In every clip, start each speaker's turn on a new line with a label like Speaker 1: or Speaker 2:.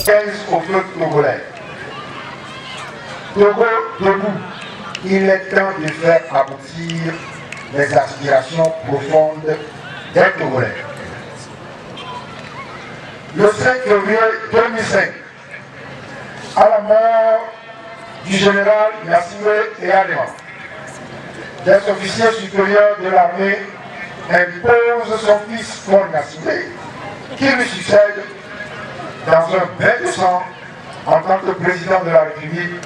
Speaker 1: 15 au peuple togolais. Togo debout, il est temps de faire aboutir les aspirations profondes des Togolais. Le 5 février 2005, à la mort du général Nassime Eyadema, des officiers supérieurs de l'armée imposent son fils Faure Gnassingbé, qui lui succède dans un bain de sang en tant que président de la République,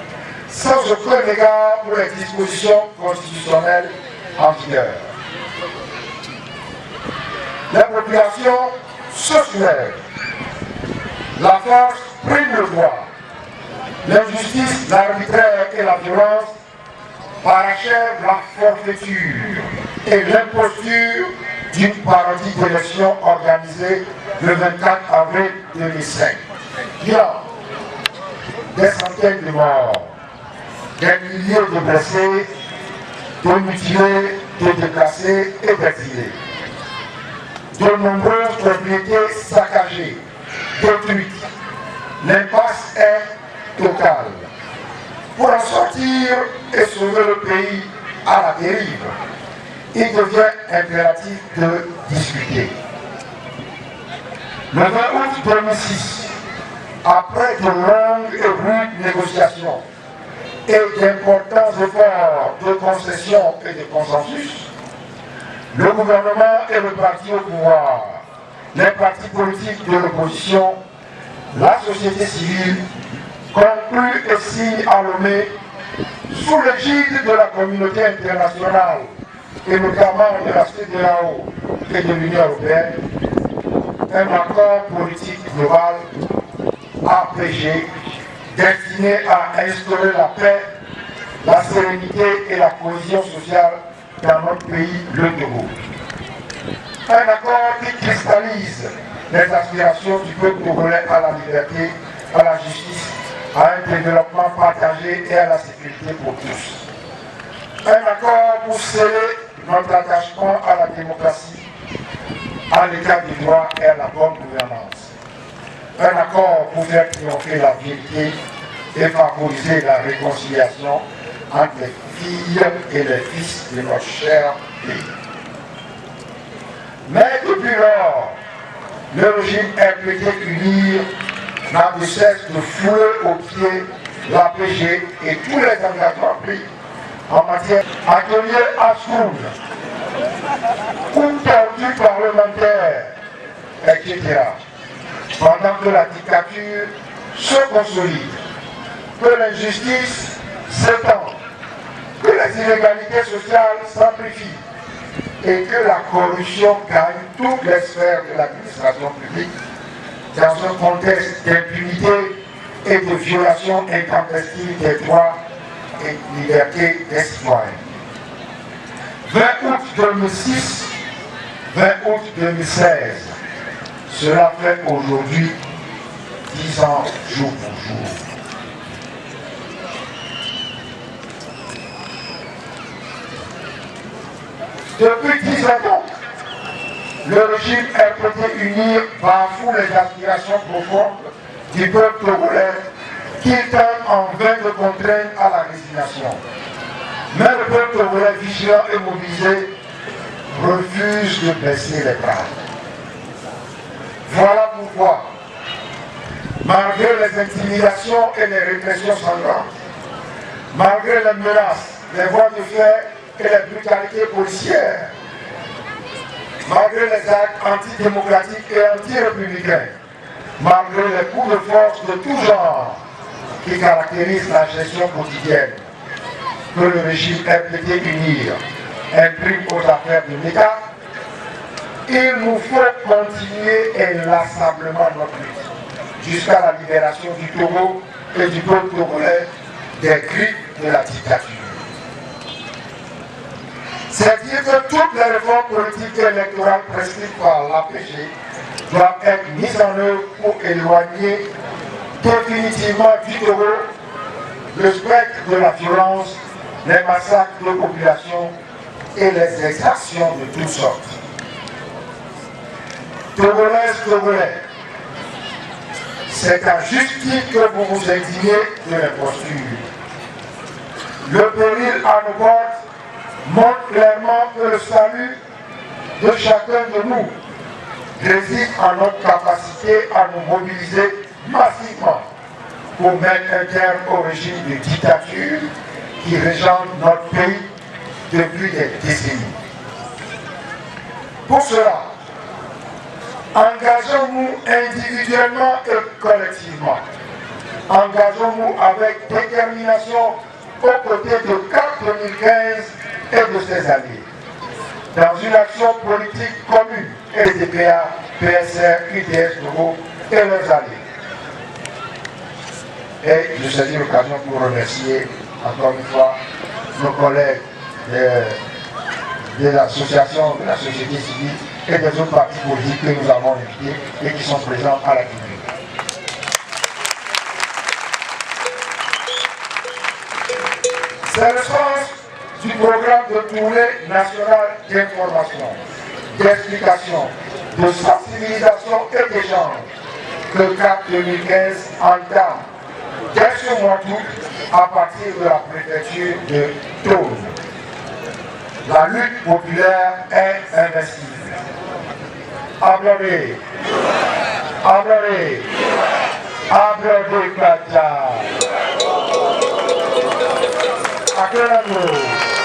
Speaker 1: sans aucun égard pour les dispositions constitutionnelles en vigueur. La population se soulève. La force prime le droit. L'injustice, l'arbitraire et la violence parachèvent la forfaiture et l'imposture d'une parodie d'élection organisée le 24 avril 2005. Bilan, des centaines de morts, des milliers de blessés, de mutilés, de déplacés et d'exilés. De nombreuses propriétés saccagées, détruites. L'impasse est totale. Pour en sortir et sauver le pays à la dérive, il devient impératif de discuter. Le 20 août 2006, après de longues et rudes négociations et d'importants efforts de concession et de consensus, le gouvernement et le parti au pouvoir, les partis politiques de l'opposition, la société civile, concluent et signent à Lomé, sous l'égide de la communauté internationale et notamment de la CEDEAO et de l'Union européenne, un accord politique global APG destiné à instaurer la paix, la sérénité et la cohésion sociale dans notre pays, le Togo. Un accord qui cristallise les aspirations du peuple togolais à la liberté, à la justice, à un développement partagé et à la sécurité pour tous. Un accord pour sceller notre attachement à la démocratie, à l'état du droit et à la bonne gouvernance. Un accord pour faire triompher la vérité et favoriser la réconciliation entre les filles et les fils de notre cher pays. Mais depuis lors, le régime RPT unir n'a de cesse de fouler aux pieds l'APG et tous les engagements pris en matière d'atelier Assoun, ou torture parlementaire, etc. Pendant que la dictature se consolide, que l'injustice s'étend, que les inégalités sociales s'amplifient et que la corruption gagne toutes les sphères de l'administration publique dans un contexte d'impunité et de violation intempestive des droits et libertés des citoyens. 20 août 2006, 20 août 2016, cela fait aujourd'hui 10 ans jour pour jour. Depuis 10 ans donc, le régime RPT unir bafoue les aspirations profondes du peuple togolais qu'il tente en vain de contraindre à la résignation. Mais le peuple togolais vigilant et mobilisé refuse de baisser les bras. Voilà pourquoi, malgré les intimidations et les répressions sanglantes, malgré les menaces, les voies de fait et les brutalités policières, malgré les actes antidémocratiques et anti-républicains, malgré les coups de force de tout genre qui caractérisent la gestion quotidienne que le régime RPT unir imprime aux affaires de l'État, il nous faut continuer inlassablement notre lutte jusqu'à la libération du Togo et du peuple togolais des griffes de la dictature. C'est dire que toutes les réformes politiques et électorales prescrites par l'APG doivent être mises en œuvre pour éloigner définitivement du Togo le spectre de la violence, les massacres de population et les exactions de toutes sortes. Togolaises, Togolais, C'est à juste titre que vous vous indignez de l'imposture. Le péril à nos portes montre clairement que le salut de chacun de nous réside en notre capacité à nous mobiliser massivement pour mettre un terme au régime de dictature qui régente notre pays depuis des décennies. Pour cela, engageons-nous individuellement et collectivement. Engageons-nous avec détermination aux côtés de CAP 2015 et de ses alliés, dans une action politique commune et des PA, PSR, UDS, Togo et leurs alliés. Et je saisis l'occasion pour remercier encore une fois nos collègues des associations de la société civile et des autres partis politiques que nous avons invités et qui sont présents à la tribune. C'est le sens du programme de tournée nationale d'information, d'explication, de sensibilisation et d'échange que CAP 2015 entame dès ce mois d'août à partir de la préfecture de Toul. La lutte populaire est invincible. Applaudez. Applaudez. Applaudez, Katia. Acclamez-nous.